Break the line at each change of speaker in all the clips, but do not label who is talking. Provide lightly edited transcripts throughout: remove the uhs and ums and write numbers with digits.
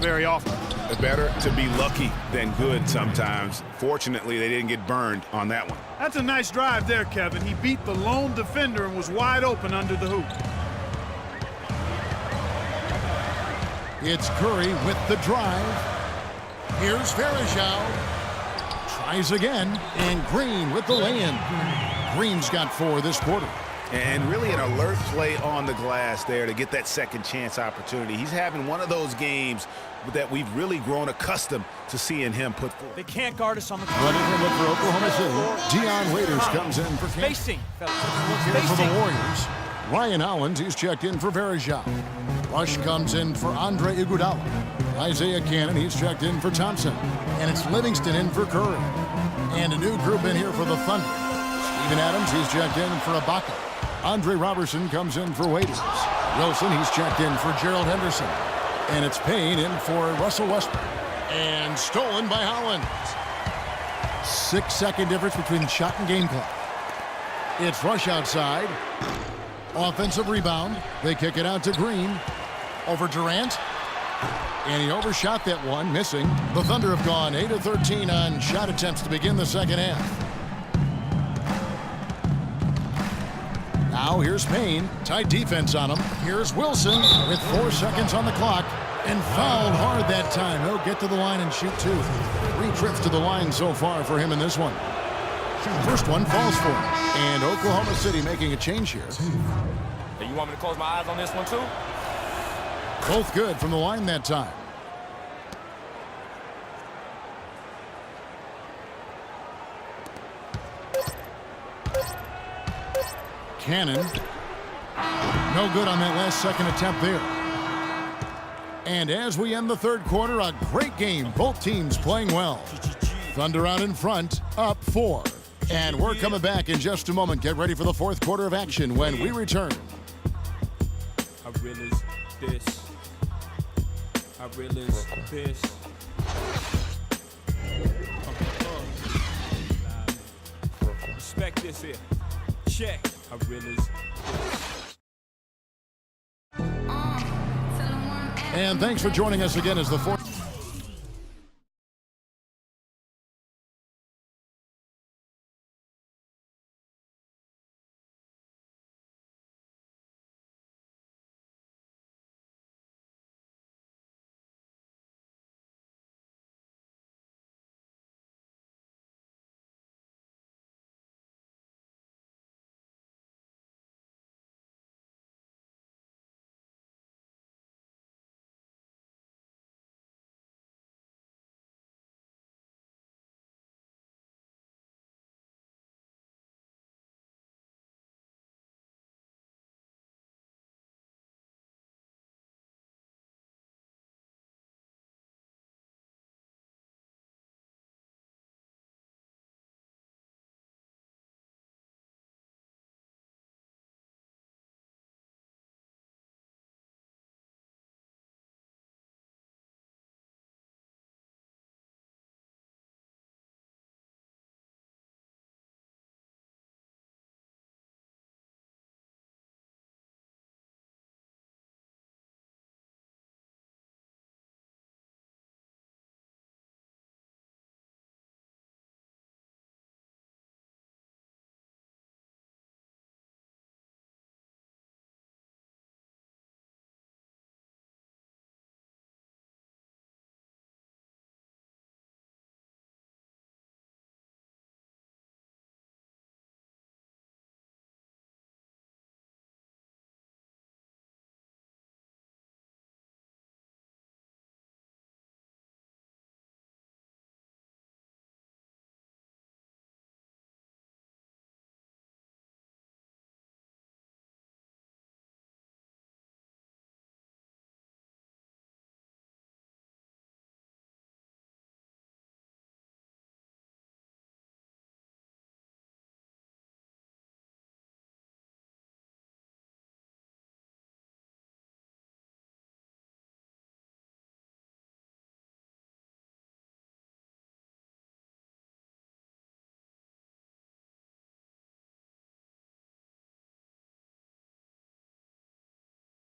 very often.
Better to be lucky than good sometimes. Fortunately, they didn't get burned on that one.
That's a nice drive there, Kevin. He beat the lone defender and was wide open under the hoop.
It's Curry with the drive. Here's Varejao. Tries again, and Green with the lay-in. Green's got 4 this quarter.
And really an alert play on the glass there to get that second chance opportunity. He's having one of those games that we've really grown accustomed to seeing him put forward.
They can't guard us on the
Running from it for Oklahoma City. Dion Waiters comes in for
spacing.
Here for the Warriors. Ryan Hollins, he's checked in for Varejao. Rush comes in for Andre Iguodala. Isaiah Cannon, he's checked in for Thompson. And it's Livingston in for Curry. And a new group in here for the Thunder. Steven Adams, he's checked in for Ibaka. Andre Robertson comes in for Waiters. Wilson, he's checked in for Gerald Henderson. And it's Payne in for Russell Westbrook. And stolen by Hollins. 6-second difference between shot and game clock. It's Rush outside. Offensive rebound. They kick it out to Green. Over Durant. And he overshot that one, missing. The Thunder have gone 8 of 13 on shot attempts to begin the second half. Now here's Payne. Tight defense on him. Here's Wilson with 4 seconds on the clock. And fouled hard that time. He'll get to the line and shoot 2. 3 trips to the line so far for him in this one. First one falls for him. And Oklahoma City making a change here.
Hey, you want me to close my eyes on this one too?
Both good from the line that time. Cannon. No good on that last second attempt there. And as we end the third quarter, a great game. Both teams playing well. Thunder out in front, up 4. And we're coming back in just a moment. Get ready for the fourth quarter of action when we return.
I realize this. I realize this. Respect this here. Check. I realize this.
And thanks for joining us again as the fourth.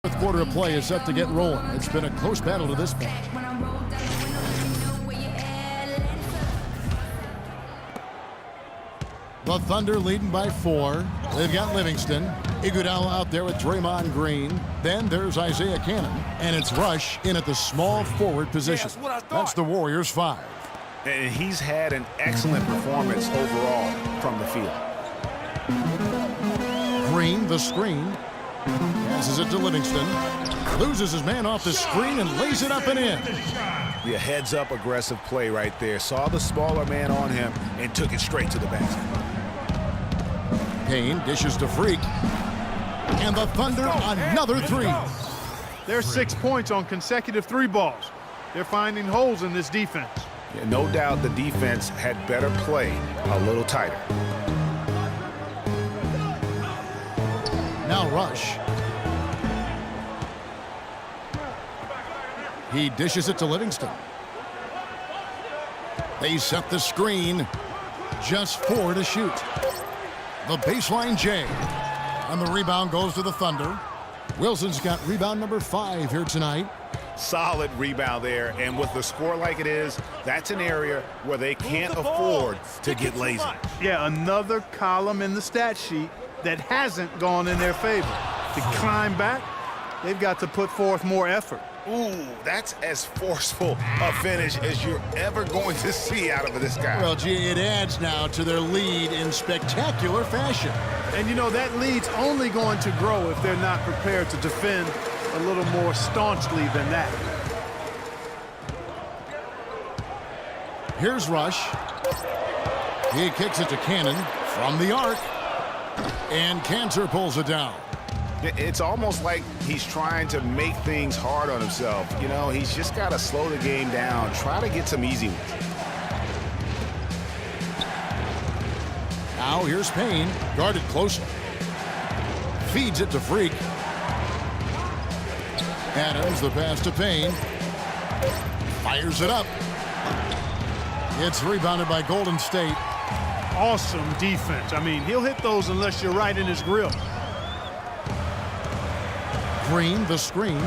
Fourth quarter of play is set to get rolling. It's been a close battle to this point. The Thunder leading by 4. They've got Livingston. Iguodala out there with Draymond Green. Then there's Isaiah Cannon. And it's Rush in at the small forward position. That's the Warriors' 5.
And he's had an excellent performance overall from the field.
Green, the screen. Passes it to Livingston. Loses his man off the screen and lays it up and in.
The heads-up aggressive play right there. Saw the smaller man on him and took it straight to the basket.
Payne dishes to Freak. And the Thunder another 3.
There's 6 points on consecutive 3 balls. They're finding holes in this defense.
Yeah, no doubt the defense had better play a little tighter.
Now Rush. He dishes it to Livingston. They set the screen. Just 4 to shoot. The baseline J. And the rebound goes to the Thunder. Wilson's got rebound number 5 here tonight.
Solid rebound there, and with the score like it is, that's an area where they can't afford to get lazy.
Yeah, another column in the stat sheet that hasn't gone in their favor. To climb back, they've got to put forth more effort.
Ooh, that's as forceful a finish as you're ever going to see out of this guy.
Well, gee, it adds now to their lead in spectacular fashion.
And you know, that lead's only going to grow if they're not prepared to defend a little more staunchly than that.
Here's Rush. He kicks it to Cannon from the arc. And Cantor pulls it down.
It's almost like he's trying to make things hard on himself. You know, he's just got to slow the game down, try to get some easy ones.
Now here's Payne, guarded closely. Feeds it to Freak. Adams, the pass to Payne. Fires it up. It's rebounded by Golden State.
Awesome defense. I mean, he'll hit those unless you're right in his grill.
Green, the screen.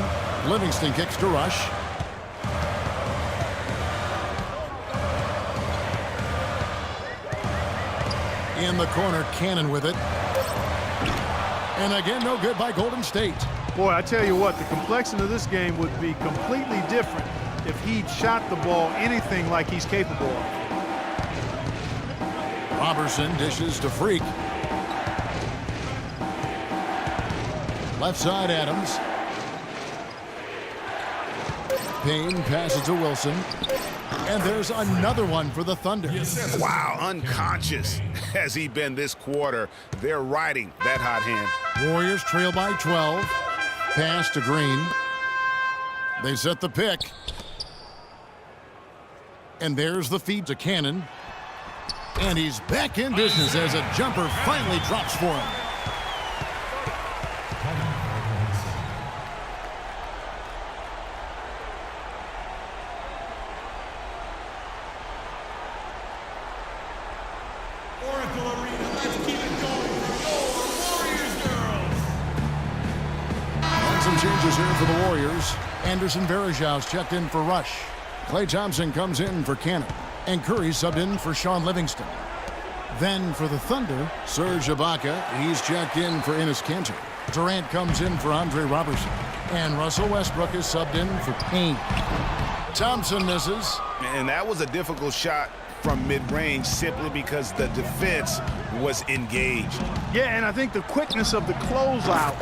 Livingston kicks to Rush. In the corner, Cannon with it. And again, no good by Golden State.
Boy, I tell you what, the complexion of this game would be completely different if he'd shot the ball anything like he's capable of.
Robertson dishes to Freak. Left side, Adams. Payne passes to Wilson. And there's another one for the Thunder.
Wow, unconscious has he been this quarter. They're riding that hot hand.
Warriors trail by 12. Pass to Green. They set the pick. And there's the feed to Cannon. And he's back in business as a jumper finally drops for him. Changes here for the Warriors. Anderson Varejão's checked in for Rush. Klay Thompson comes in for Cannon. And Curry subbed in for Sean Livingston. Then for the Thunder, Serge Ibaka. He's checked in for Enes Kanter. Durant comes in for Andre Robertson. And Russell Westbrook is subbed in for Payne. Thompson misses.
And that was a difficult shot from mid-range simply because the defense was engaged.
Yeah, and I think the quickness of the closeout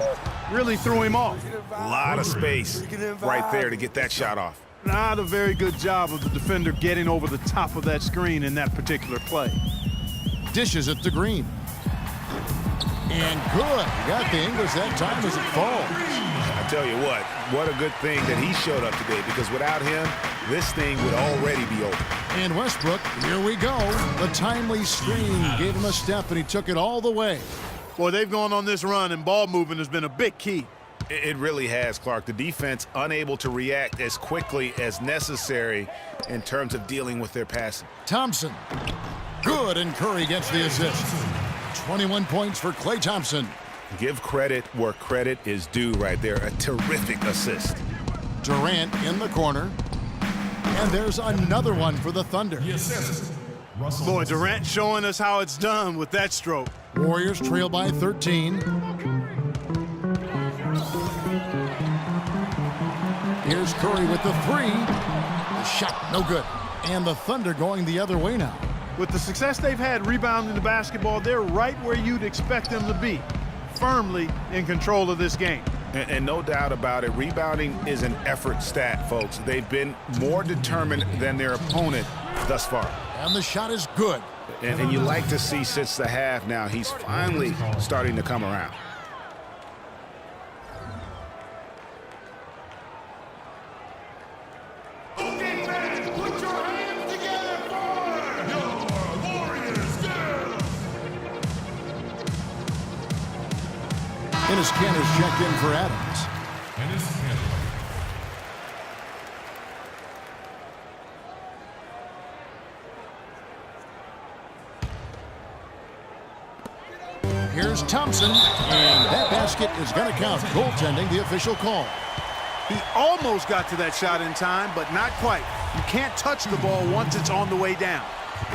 really threw him off.
A lot of space right there to get that shot off.
Not a very good job of the defender getting over the top of that screen in that particular play.
Dishes it to Green. And good. Got the English that time as it falls.
I tell you what a good thing that he showed up today, because without him, this thing would already be over.
And Westbrook, here we go. The timely screen gave him a step, and he took it all the way.
Boy, they've gone on this run, and ball movement has been a big key.
It really has, Clark. The defense unable to react as quickly as necessary in terms of dealing with their passing.
Thompson. Good, and Curry gets the assist. 21 points for Klay Thompson.
Give credit where credit is due right there. A terrific assist.
Durant in the corner. And there's another one for the Thunder.
Boy, Durant showing us how it's done with that stroke.
Warriors trail by 13. Here's Curry with the three. The shot, no good. And the Thunder going the other way now.
With the success they've had rebounding the basketball, they're right where you'd expect them to be, firmly in control of this game.
And no doubt about it, rebounding is an effort stat, folks. They've been more determined than their opponent thus far.
And the shot is good.
And you like to see since the half now, he's finally starting to come around.
Enes Kanter's checked in for Adams. Here's Thompson, and that basket is going to count. Goaltending, the official call.
He almost got to that shot in time, but not quite. You can't touch the ball once it's on the way down.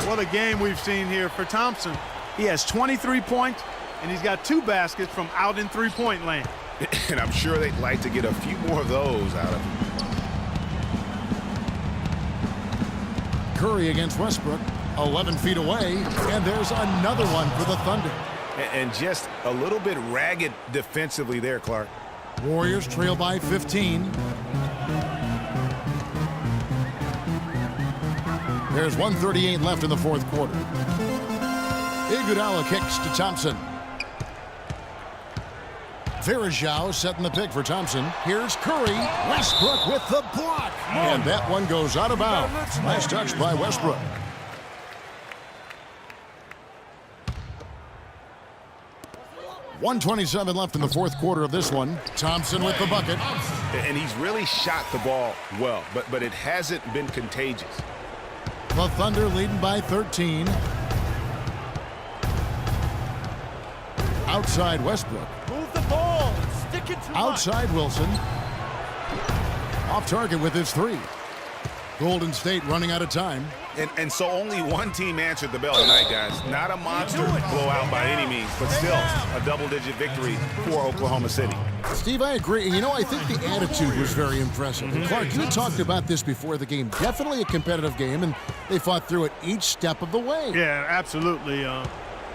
What a game we've seen here for Thompson. He has 23 points, and he's got 2 baskets from out in three-point land.
And I'm sure they'd like to get a few more of those out of him.
Curry against Westbrook, 11 feet away, and there's another one for the Thunder.
And just a little bit ragged defensively there, Clark.
Warriors trail by 15. There's 1:38 left in the fourth quarter. Iguodala kicks to Thompson. Varejao setting the pick for Thompson. Here's Curry. Westbrook with the block. And that one goes out of bounds. Nice touch by Westbrook. .127 left in the fourth quarter of this one. Thompson with the bucket.
And he's really shot the ball well, but it hasn't been contagious.
The Thunder leading by 13. Outside Westbrook.
Move the ball and stick it to
Outside Wilson. Off target with his three. Golden State running out of time.
And so only one team answered the bell tonight, guys. Not a monster blowout by any means, but still a double-digit victory for Oklahoma City.
Steve, I agree. And, I think the attitude was very impressive. And Clark, you talked about this before the game. Definitely a competitive game, and they fought through it each step of the way.
Yeah, absolutely.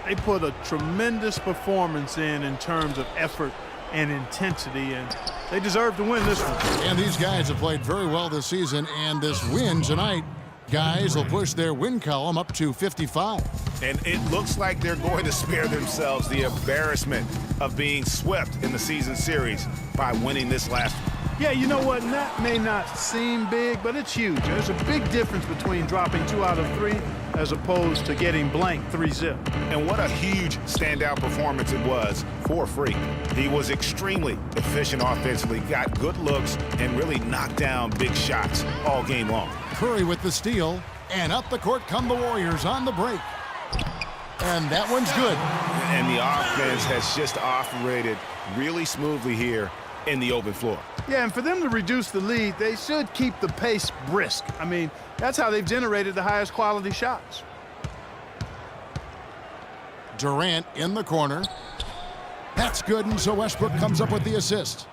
They put a tremendous performance in terms of effort and intensity, and they deserve to win this one.
And these guys have played very well this season, and this win tonight, guys will push their win column up to 55.
And it looks like they're going to spare themselves the embarrassment of being swept in the season series by winning this last one.
Yeah, you know what? That may not seem big, but it's huge. There's a big difference between dropping 2 out of 3 as opposed to getting blank 3-0.
And what a huge standout performance it was for Freak. He was extremely efficient offensively, got good looks, and really knocked down big shots all game long.
Curry with the steal, and up the court come the Warriors on the break. And that one's good.
And the offense has just operated really smoothly here in the open floor.
Yeah, and for them to reduce the lead, they should keep the pace brisk. I mean, that's how they've generated the highest quality shots.
Durant in the corner. That's good, and so Westbrook comes up with the assist.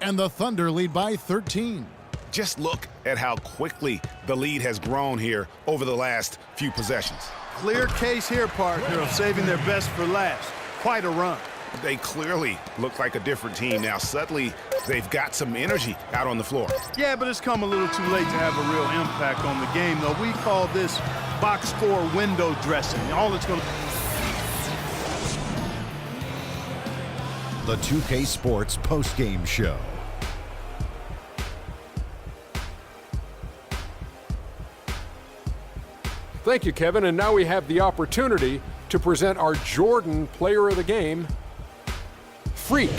And the Thunder lead by 13.
Just look at how quickly the lead has grown here over the last few possessions.
Clear case here, partner, of saving their best for last. Quite a run.
They clearly look like a different team now. Suddenly, they've got some energy out on the floor.
Yeah, but it's come a little too late to have a real impact on the game, though. We call this box score window dressing. All it's going to...
The 2K Sports postgame show.
Thank you, Kevin. And now we have the opportunity to present our Jordan Player of the Game, Freak.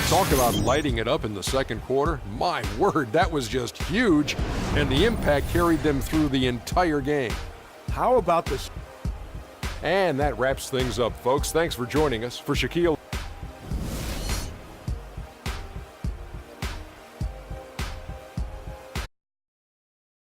Talk about lighting it up in the second quarter. My word, that was just huge, and the impact carried them through the entire game.
How about this?
And that wraps things up, folks. Thanks for joining us. For Shaquille